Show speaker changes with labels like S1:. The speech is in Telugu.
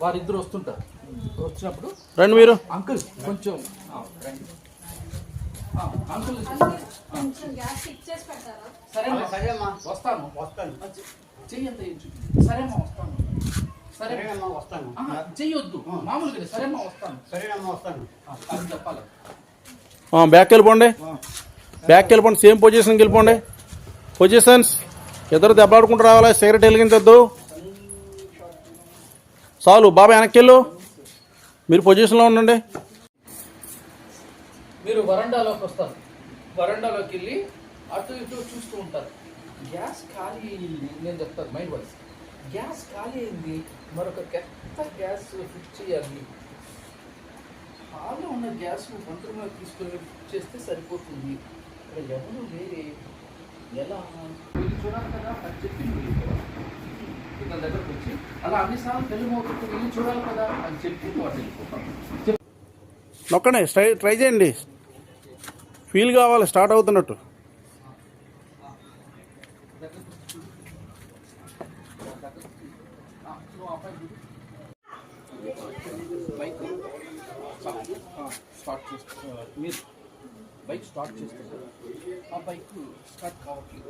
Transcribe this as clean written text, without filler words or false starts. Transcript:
S1: వారిద్దరు వస్తుంటారు. వచ్చినప్పుడు
S2: రండి మీరు
S1: అంకుల్ కొంచెం అంకుల్ సరేమ్మా వస్తాను చెయ్యి సరేమ్మా వస్తాను చెయ్యొద్దు మామూలుగా సరేమ్మా వస్తాను అది చెప్పాలి.
S2: బ్యాక్ వెళ్ళిపోండి, సేమ్ పొజిషన్కి వెళ్ళిపోండి. పొజిషన్స్ ఇద్దరు దెబ్బలాడుకుంటూ రావాలి. సిగరెట్ వెలిగించొద్దు. చాలు బాబా వెనక్కి వెళ్ళు. మీరు పొజిషన్లో ఉండండి.
S1: మీరు వరండాలోకి వస్తారు. వరండాలోకి వెళ్ళి అటు ఇటు చూస్తూ ఉంటారు. గ్యాస్ ఖాళీ అయింది. నేను చెప్తాను మైండ్ వాయిస్. గ్యాస్ ఖాళీ అయింది, మరొక కొత్త గ్యాస్ ఫిట్ చేయాలి. హాల్లో ఉన్న గ్యాస్ బంత్రూమ్లో తీసుకొని ఫిట్ చేస్తే సరిపోతుంది. ఇక్కడ ఎవరు వేరే ఎలా వెళ్ళి చూడాలి కదా అని చెప్పి ఇతని దగ్గరకు వచ్చి అలా అన్నిసార్లు పెళ్ళిమవుతుంది వెళ్ళి చూడాలి కదా అని చెప్పి వాడు వెళ్ళిపోతాం.
S2: నొక్కండి, ట్రై చేయండి. ఫీల్ కావాలి స్టార్ట్ అవుతున్నట్టు.
S1: బైక్ స్టార్ట్ చేస్తారు. మీరు బైక్ స్టార్ట్ చేస్తారు. ఆ బైక్ స్టార్ట్ కావట్లేదు.